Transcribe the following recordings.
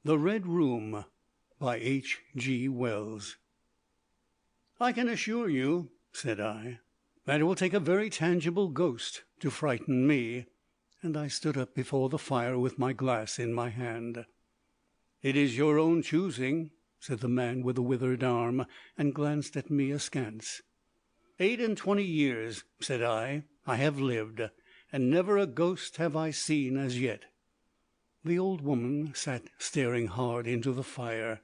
The Red Room by H. G. Wells. "I can assure you," said I, "that it will take a very tangible ghost to frighten me," and I stood up before the fire with my glass in my hand. "It is your own choosing," said the man with the withered arm, and glanced at me askance. 28 years, said I have lived, and never a ghost have I seen as yet." The old woman sat staring hard into the fire,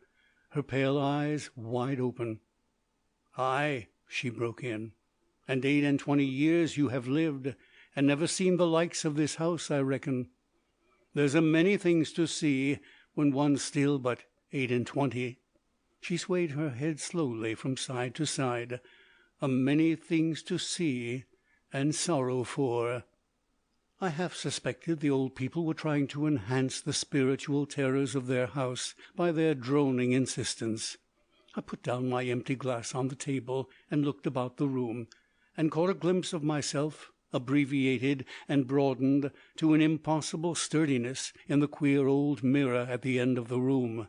her pale eyes wide open. "Ay," she broke in, "and 28 years you have lived, and never seen the likes of this house, I reckon. There's a many things to see when one's still but 28." She swayed her head slowly from side to side. "A many things to see and sorrow for." I half suspected the old people were trying to enhance the spiritual terrors of their house by their droning insistence. I put down my empty glass on the table and looked about the room, and caught a glimpse of myself, abbreviated and broadened to an impossible sturdiness, in the queer old mirror at the end of the room.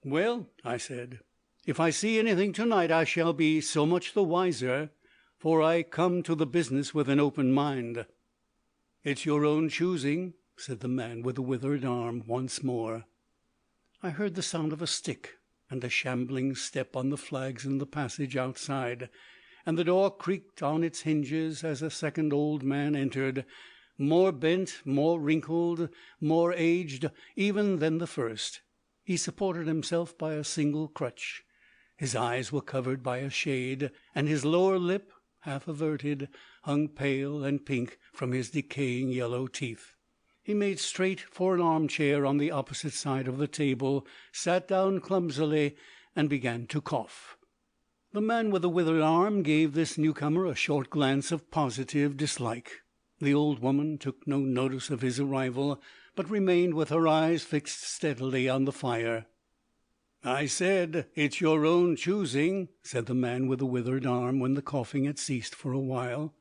"Well," I said, "if I see anything to-night I shall be so much the wiser, for I come to the business with an open mind." "It's your own choosing," said the man with the withered arm once more. I heard the sound of a stick and a shambling step on the flags in the passage outside, and the door creaked on its hinges as a second old man entered, more bent, more wrinkled, more aged even than the first. He supported himself by a single crutch. His eyes were covered by a shade, and his lower lip, half averted, hung pale and pink from his decaying yellow teeth. He made straight for an armchair on the opposite side of the table, sat down clumsily, and began to cough. The man with the withered arm gave this newcomer a short glance of positive dislike. The old woman took no notice of his arrival, but remained with her eyes fixed steadily on the fire. "I said, it's your own choosing," said the man with the withered arm, when the coughing had ceased for a while.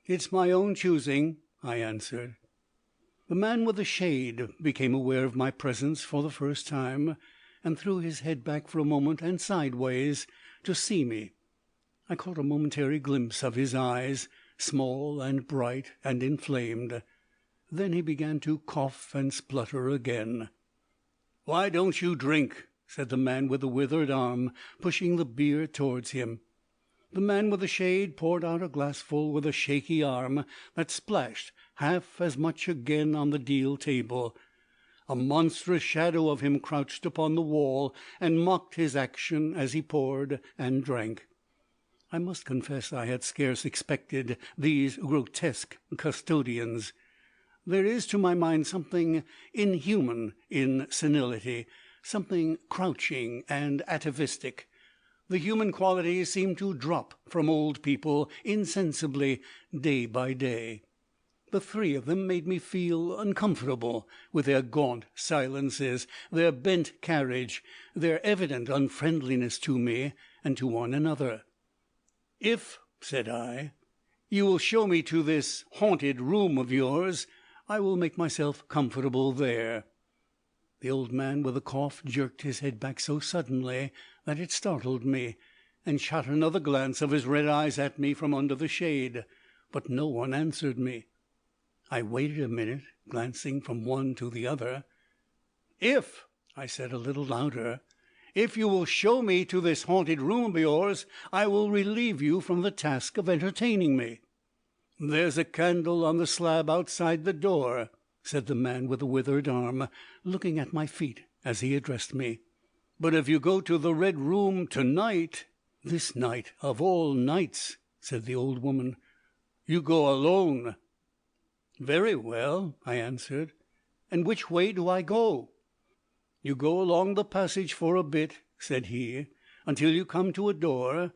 "It's my own choosing," I answered. The man with the shade became aware of my presence for the first time, and threw his head back for a moment and sideways to see me. I caught a momentary glimpse of his eyes, small and bright and inflamed. Then he began to cough and splutter again. "Why don't you drink?" said the man with the withered arm, pushing the beer towards him. The man with the shade poured out a glassful with a shaky arm that splashed half as much again on the deal table. A monstrous shadow of him crouched upon the wall and mocked his action as he poured and drank. I must confess I had scarce expected these grotesque custodians. There is, to my mind, something inhuman in senility, something crouching and atavistic. The human qualities seem to drop from old people insensibly day by day. The three of them made me feel uncomfortable, with their gaunt silences, their bent carriage, their evident unfriendliness to me and to one another. "If," said I, "you will show me to this haunted room of yours, I will make myself comfortable there." The old man with the cough jerked his head back so suddenly that it startled me, and shot another glance of his red eyes at me from under the shade, but no one answered me. I waited a minute, glancing from one to the other. "If," I said a little louder, "if you will show me to this haunted room of yours, I will relieve you from the task of entertaining me." "There's a candle on the slab outside the door," said the man with the withered arm, looking at my feet as he addressed me. "But if you go to the Red Room to-night—" "This night of all nights," said the old woman. "You go alone." "Very well," I answered. "And which way do I go?" "You go along the passage for a bit," said he, "until you come to a door,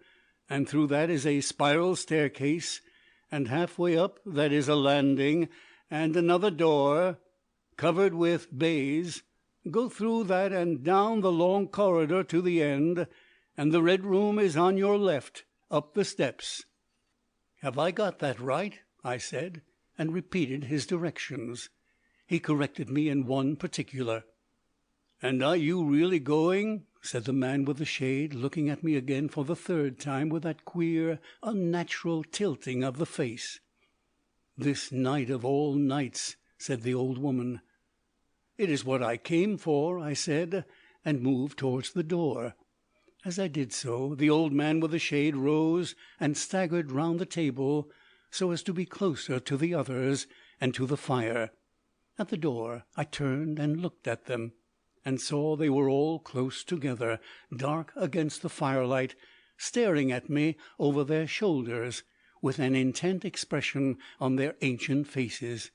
and through that is a spiral staircase, and half-way up that is a landing, and another door, covered with baize. Go through that and down the long corridor to the end, and the Red Room is on your left, up the steps." "Have I got that right?" I said, and repeated his directions. He corrected me in one particular. "And are you really going?" said the man with the shade, looking at me again for the third time with that queer, unnatural tilting of the face. "This night of all nights," said the old woman. "It is what I came for," I said, and moved towards the door. As I did so, the old man with the shade rose and staggered round the table so as to be closer to the others and to the fire. At the door I turned and looked at them, and saw they were all close together, dark against the firelight, staring at me over their shoulders, with an intent expression on their ancient faces.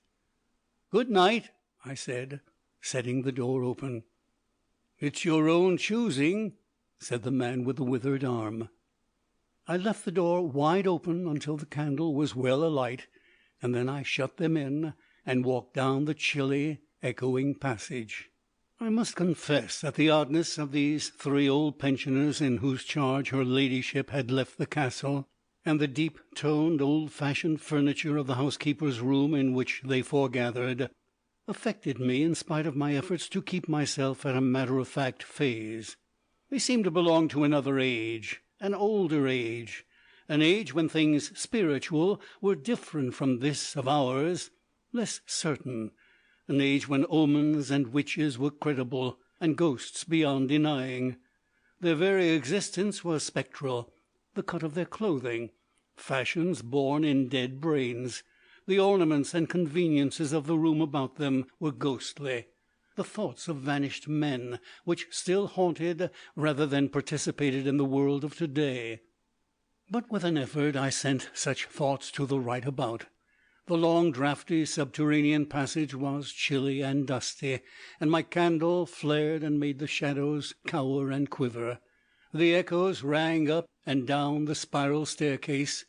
"Good night," I said, setting the door open. "It's your own choosing," said the man with the withered arm. I left the door wide open until the candle was well alight, and then I shut them in and walked down the chilly, echoing passage. I must confess that the oddness of these three old pensioners in whose charge her ladyship had left the castle, and the deep-toned, old-fashioned furniture of the housekeeper's room in which they foregathered, affected me in spite of my efforts to keep myself at a matter-of-fact phase. They seemed to belong to another age, an older age, an age when things spiritual were different from this of ours, less certain, an age when omens and witches were credible, and ghosts beyond denying. Their very existence was spectral, the cut of their clothing, fashions born in dead brains, the ornaments and conveniences of the room about them were ghostly, the thoughts of vanished men which still haunted rather than participated in the world of to-day. But with an effort I sent such thoughts to the right about. The long draughty subterranean passage was chilly and dusty, and my candle flared and made the shadows cower and quiver. The echoes rang up and down the spiral staircase,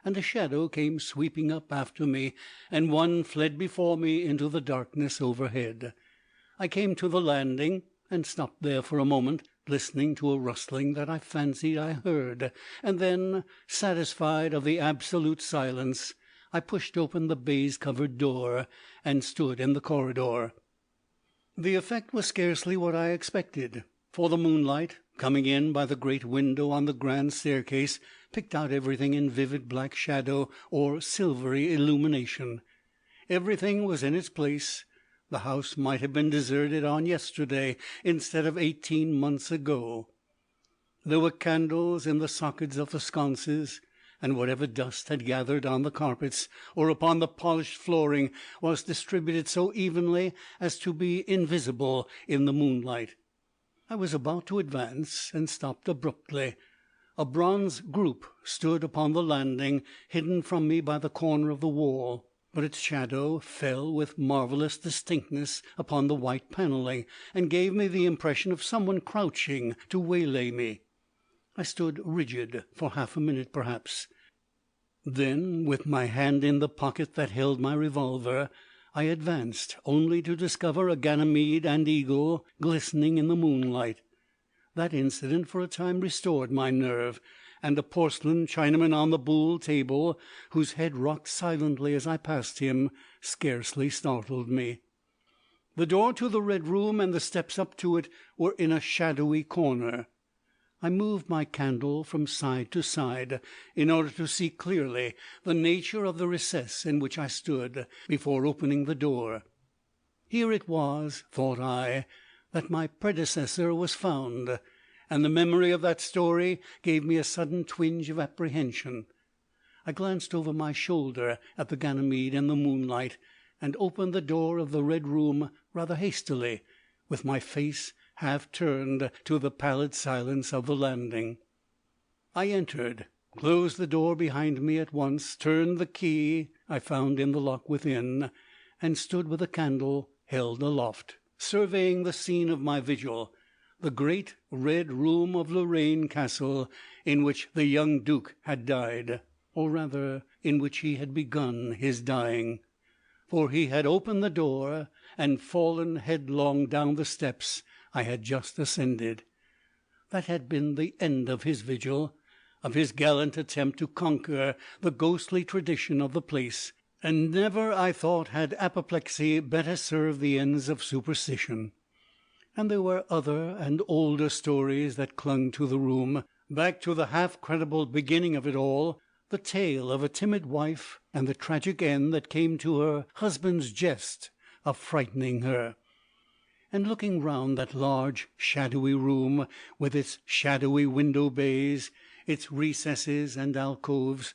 and a shadow came sweeping up after me, and one fled before me into the darkness overhead. I came to the landing and stopped there for a moment, listening to a rustling that I fancied I heard, and then, satisfied of the absolute silence, I pushed open the baize-covered door and stood in the corridor. The effect was scarcely what I expected, for the moonlight, coming in by the great window on the grand staircase, picked out everything in vivid black shadow or silvery illumination. Everything was in its place. The house might have been deserted on yesterday instead of 18 months ago. There were candles in the sockets of the sconces, and whatever dust had gathered on the carpets or upon the polished flooring was distributed so evenly as to be invisible in the moonlight. I was about to advance, and stopped abruptly. A bronze group stood upon the landing, hidden from me by the corner of the wall, but its shadow fell with marvellous distinctness upon the white panelling, and gave me the impression of someone crouching to waylay me. I stood rigid for half a minute perhaps. Then, with my hand in the pocket that held my revolver, I advanced, only to discover a Ganymede and eagle glistening in the moonlight. That incident for a time restored my nerve, and a porcelain Chinaman on the buhl table, whose head rocked silently as I passed him, scarcely startled me. The door to the Red Room and the steps up to it were in a shadowy corner. I moved my candle from side to side, in order to see clearly the nature of the recess in which I stood, before opening the door. Here it was, thought I, that my predecessor was found, and the memory of that story gave me a sudden twinge of apprehension. I glanced over my shoulder at the Ganymede in the moonlight, and opened the door of the Red Room rather hastily, with my face half turned to the pallid silence of the landing. I entered, closed the door behind me at once, turned the key I found in the lock within, and stood with the candle held aloft, surveying the scene of my vigil, the great Red Room of Lorraine Castle, in which the young Duke had died, or rather in which he had begun his dying, for he had opened the door and fallen headlong down the steps I had just ascended. That had been the end of his vigil, of his gallant attempt to conquer the ghostly tradition of the place, and never, I thought, had apoplexy better served the ends of superstition. And there were other and older stories that clung to the room, back to the half credible beginning of it all, the tale of a timid wife and the tragic end that came to her husband's jest of frightening her. And looking round that large shadowy room, with its shadowy window bays, its recesses and alcoves,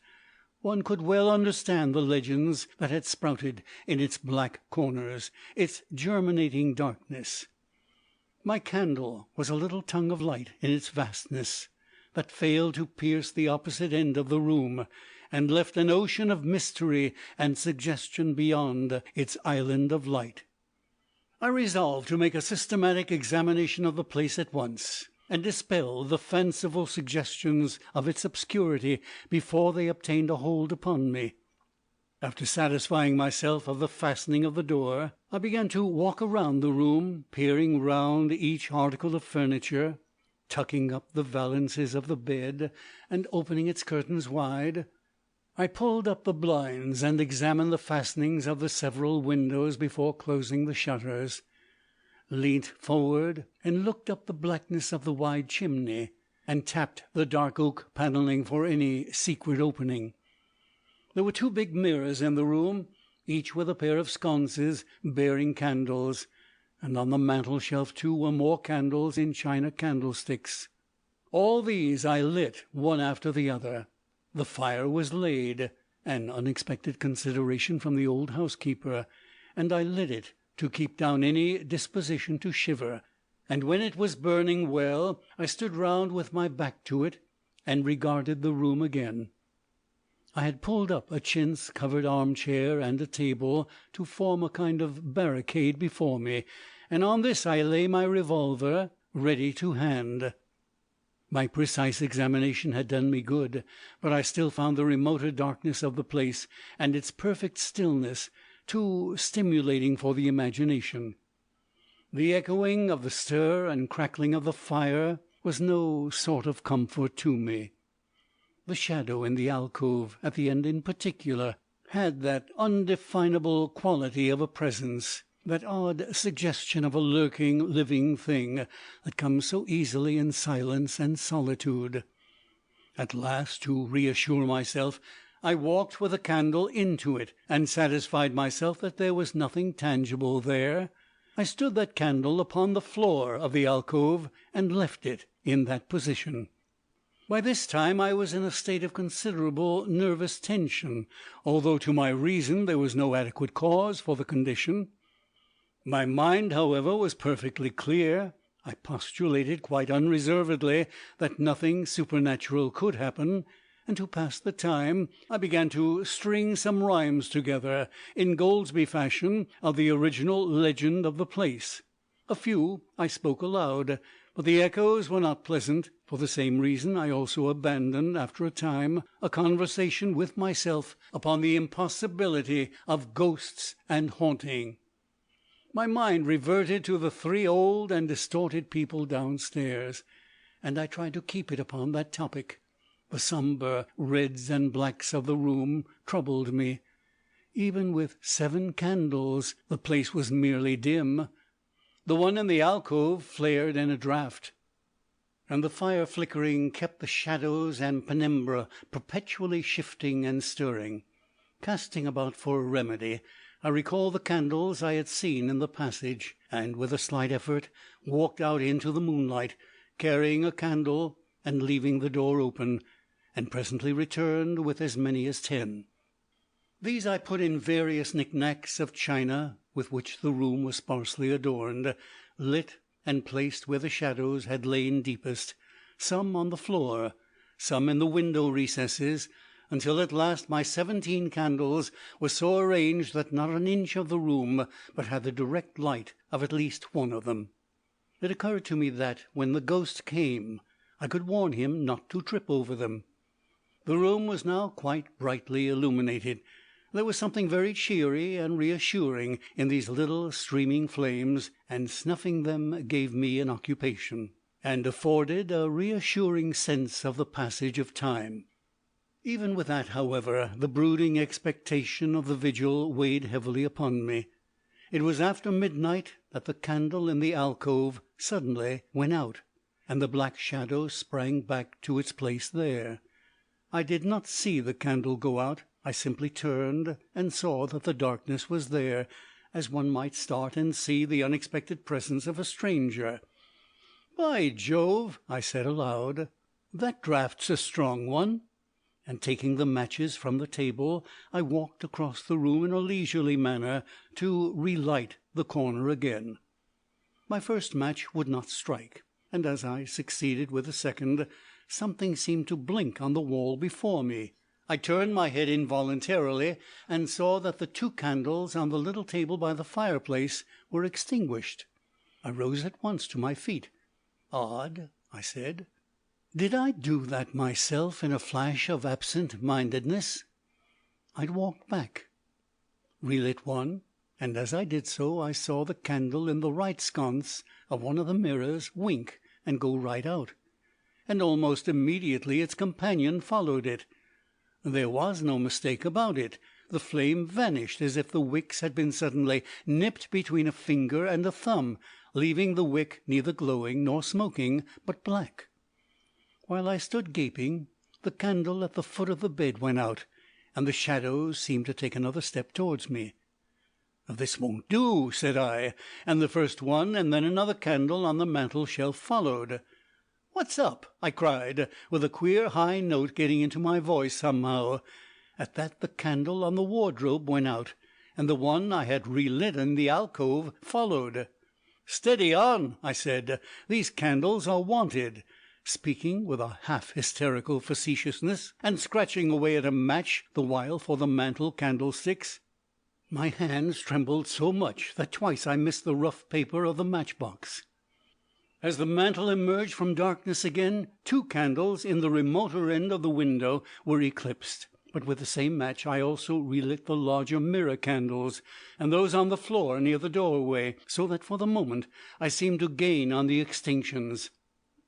one could well understand the legends that had sprouted in its black corners, its germinating darkness. My candle was a little tongue of light in its vastness, that failed to pierce the opposite end of the room, and left an ocean of mystery and suggestion beyond its island of light. I resolved to make a systematic examination of the place at once, and dispel the fanciful suggestions of its obscurity before they obtained a hold upon me. After satisfying myself of the fastening of the door, I began to walk around the room, peering round each article of furniture, tucking up the valances of the bed, and opening its curtains wide. I pulled up the blinds and examined the fastenings of the several windows before closing the shutters, leant forward and looked up the blackness of the wide chimney, and tapped the dark oak panelling for any secret opening. There were 2 big mirrors in the room, each with a pair of sconces bearing candles, and on the mantel-shelf, too, were more candles in china candlesticks. All these I lit one after the other. The fire was laid, an unexpected consideration from the old housekeeper, and I lit it to keep down any disposition to shiver, and when it was burning well I stood round with my back to it and regarded the room again. I had pulled up a chintz-covered armchair and a table to form a kind of barricade before me, and on this I lay my revolver ready to hand. My precise examination had done me good, but I still found the remoter darkness of the place and its perfect stillness too stimulating for the imagination. The echoing of the stir and crackling of the fire was no sort of comfort to me. The shadow in the alcove, at the end in particular, had that undefinable quality of a presence, that odd suggestion of a lurking, living thing that comes so easily in silence and solitude. At last, to reassure myself, I walked with a candle into it, and satisfied myself that there was nothing tangible there. I stood that candle upon the floor of the alcove, and left it in that position. By this time I was in a state of considerable nervous tension, although to my reason there was no adequate cause for the condition. My mind, however, was perfectly clear. I postulated quite unreservedly that nothing supernatural could happen, and to pass the time I began to string some rhymes together, in Goldsby fashion, of the original legend of the place. A few I spoke aloud, but the echoes were not pleasant. For the same reason I also abandoned, after a time, a conversation with myself upon the impossibility of ghosts and haunting. My mind reverted to the 3 old and distorted people downstairs, and I tried to keep it upon that topic. The sombre reds and blacks of the room troubled me. Even with 7 candles, the place was merely dim. The one in the alcove flared in a draught, and the fire flickering kept the shadows and penumbra perpetually shifting and stirring. Casting about for a remedy, I recalled the candles I had seen in the passage, and with a slight effort walked out into the moonlight, carrying a candle and leaving the door open, and presently returned with as many as 10. These I put in various knick-knacks of china with which the room was sparsely adorned, lit and placed where the shadows had lain deepest, some on the floor, some in the window recesses, until at last my 17 candles were so arranged that not an inch of the room but had the direct light of at least one of them. It occurred to me that, when the ghost came, I could warn him not to trip over them. The room was now quite brightly illuminated. There was something very cheery and reassuring in these little streaming flames, and snuffing them gave me an occupation, and afforded a reassuring sense of the passage of time. Even with that, however, the brooding expectation of the vigil weighed heavily upon me. It was after midnight that the candle in the alcove suddenly went out, and the black shadow sprang back to its place there. I did not see the candle go out. I simply turned and saw that the darkness was there, as one might start and see the unexpected presence of a stranger. "By Jove!" I said aloud, "that draught's a strong one." And taking the matches from the table, I walked across the room in a leisurely manner to relight the corner again. My first match would not strike, and as I succeeded with the second, something seemed to blink on the wall before me. I turned my head involuntarily and saw that the 2 candles on the little table by the fireplace were extinguished. I rose at once to my feet. "Odd," I said. Did I do that myself in a flash of absent-mindedness? I walked back, relit one, and as I did so I saw the candle in the right sconce of one of the mirrors wink and go right out, and almost immediately its companion followed it. There was no mistake about it. The flame vanished as if the wicks had been suddenly nipped between a finger and a thumb, leaving the wick neither glowing nor smoking, but black. While I stood gaping, the candle at the foot of the bed went out, and the shadows seemed to take another step towards me. "This won't do," said I, and the first one and then another candle on the mantel-shelf followed. "What's up?" I cried, with a queer high note getting into my voice somehow. At that the candle on the wardrobe went out, and the one I had relit in the alcove followed. "Steady on," I said. "These candles are wanted," speaking with a half-hysterical facetiousness, and scratching away at a match the while for the mantel candlesticks. My hands trembled so much that twice I missed the rough paper of the matchbox. As the mantel emerged from darkness again, 2 candles in the remoter end of the window were eclipsed, but with the same match I also relit the larger mirror candles, and those on the floor near the doorway, so that for the moment I seemed to gain on the extinctions.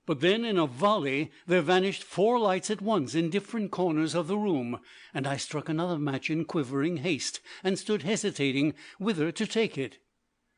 But then in a volley there vanished 4 lights at once in different corners of the room, and I struck another match in quivering haste, and stood hesitating whither to take it.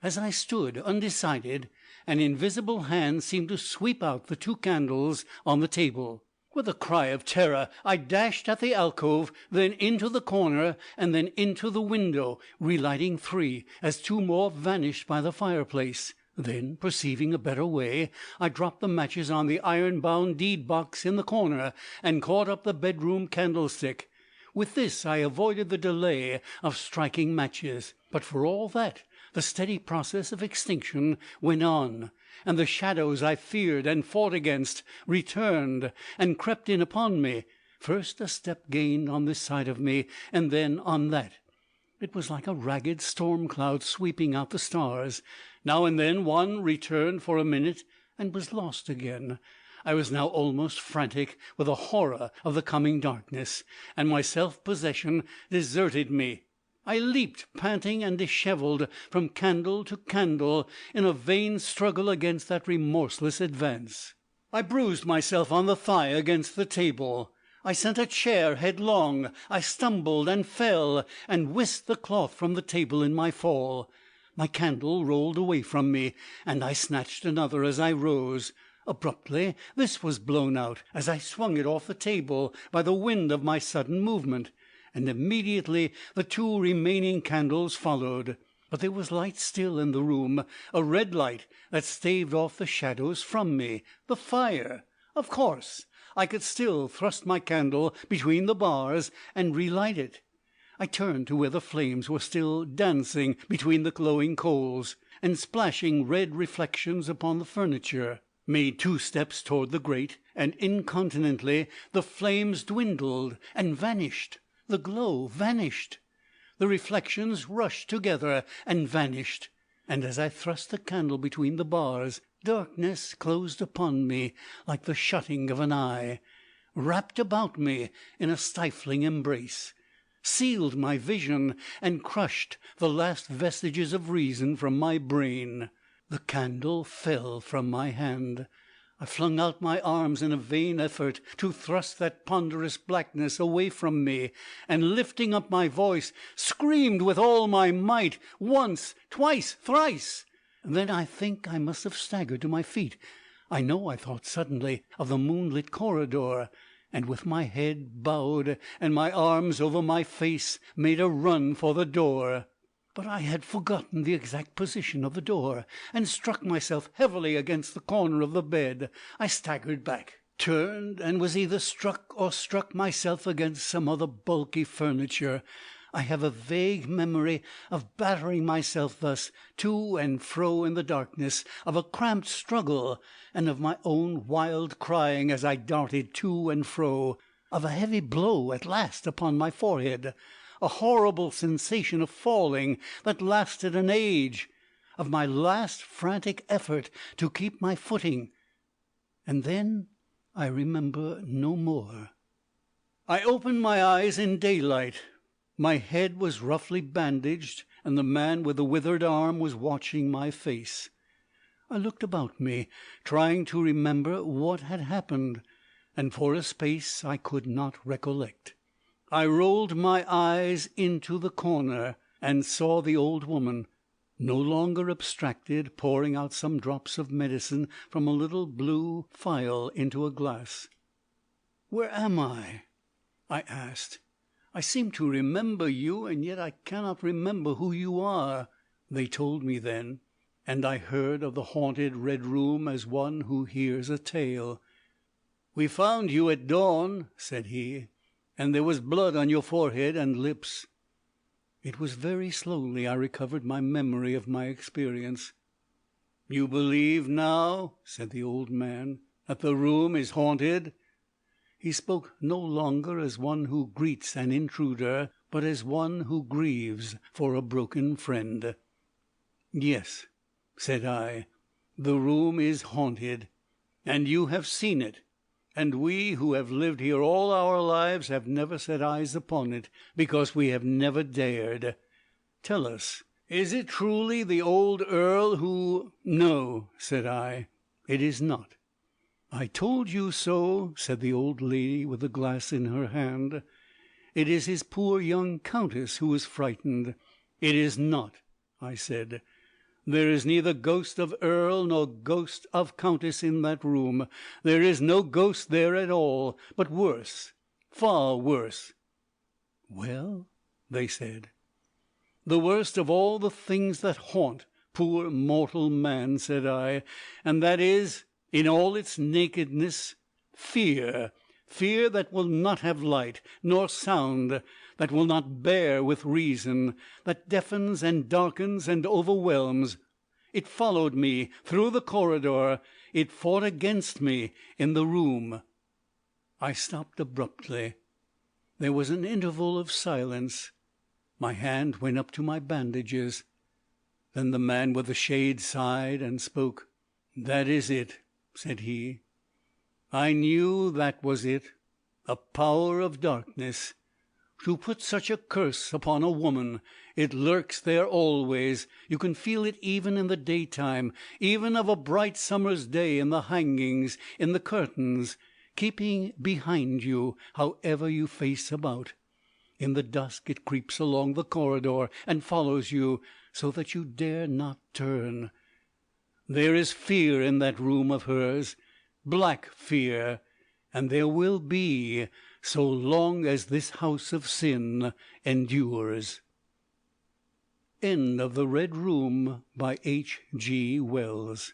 As I stood undecided, an invisible hand seemed to sweep out the 2 candles on the table. With a cry of terror I dashed at the alcove, then into the corner, and then into the window, relighting 3, as 2 more vanished by the fireplace. Then, perceiving a better way, I dropped the matches on the iron-bound deed-box in the corner, and caught up the bedroom candlestick. With this I avoided the delay of striking matches, but for all that the steady process of extinction went on, and the shadows I feared and fought against returned and crept in upon me, first a step gained on this side of me, and then on that. It was like a ragged storm cloud sweeping out the stars. Now and then one returned for a minute and was lost again. I was now almost frantic with the horror of the coming darkness, and my self-possession deserted me. I leaped, panting and dishevelled, from candle to candle, in a vain struggle against that remorseless advance. I bruised myself on the thigh against the table. I sent a chair headlong. I stumbled and fell, and whisked the cloth from the table in my fall. My candle rolled away from me, and I snatched another as I rose. Abruptly this was blown out, as I swung it off the table by the wind of my sudden movement, and immediately the 2 remaining candles followed. But there was light still in the room, a red light that staved off the shadows from me. The fire! Of course! I could still thrust my candle between the bars and relight it. I turned to where the flames were still dancing between the glowing coals, and splashing red reflections upon the furniture, made 2 steps toward the grate, and incontinently the flames dwindled and vanished. The glow vanished. The reflections rushed together and vanished, and as I thrust the candle between the bars, darkness closed upon me like the shutting of an eye, wrapped about me in a stifling embrace, sealed my vision, and crushed the last vestiges of reason from my brain. The candle fell from my hand. I flung out my arms in a vain effort to thrust that ponderous blackness away from me, and lifting up my voice, screamed with all my might, once, twice, thrice, Then I think I must have staggered to my feet. I know I thought suddenly of the moonlit corridor, and with my head bowed and my arms over my face made a run for the door. But I had forgotten the exact position of the door, and struck myself heavily against the corner of the bed. I staggered back, turned, and was either struck or struck myself against some other bulky furniture. I have a vague memory of battering myself thus to and fro in the darkness, of a cramped struggle, and of my own wild crying as I darted to and fro, of a heavy blow at last upon my forehead, a horrible sensation of falling that lasted an age, of my last frantic effort to keep my footing, and then I remember no more. I opened my eyes in daylight. My head was roughly bandaged, and the man with the withered arm was watching my face. I looked about me, trying to remember what had happened, and for a space I could not recollect. I rolled my eyes into the corner, and saw the old woman, no longer abstracted, pouring out some drops of medicine from a little blue phial into a glass. "Where am I?" I asked. "I seem to remember you, and yet I cannot remember who you are." They told me then, and I heard of the haunted Red Room as one who hears a tale. "We found you at dawn," said he, "and there was blood on your forehead and lips." It was very slowly I recovered my memory of my experience. "You believe now," said the old man, "that the room is haunted?" He spoke no longer as one who greets an intruder, but as one who grieves for a broken friend. "Yes," said I, "the room is haunted, and you have seen it, and we who have lived here all our lives have never set eyes upon it, because we have never dared. Tell us, is it truly the old earl who—" "No," said I, "it is not." "I told you so," said the old lady with the glass in her hand. "It is his poor young countess who is frightened." "It is not," I said. "There is neither ghost of earl nor ghost of countess in that room. There is no ghost there at all, but worse, far worse." "Well?" they said. "The worst of all the things that haunt poor mortal man," said I, "and that is, in all its nakedness, fear. Fear that will not have light, nor sound, that will not bear with reason, that deafens and darkens and overwhelms. It followed me through the corridor. It fought against me in the room." I stopped abruptly. There was an interval of silence. My hand went up to my bandages. Then the man with the shade sighed and spoke. "That is it," said he. "I knew that was it. A power of darkness. To put such a curse upon a woman. It lurks there always. You can feel it even in the daytime, even of a bright summer's day, in the hangings, in the curtains, keeping behind you, however you face about. In the dusk it creeps along the corridor and follows you, so that you dare not turn. There is fear in that room of hers, black fear, and there will be, so long as this house of sin endures." End of The Red Room by H. G. Wells.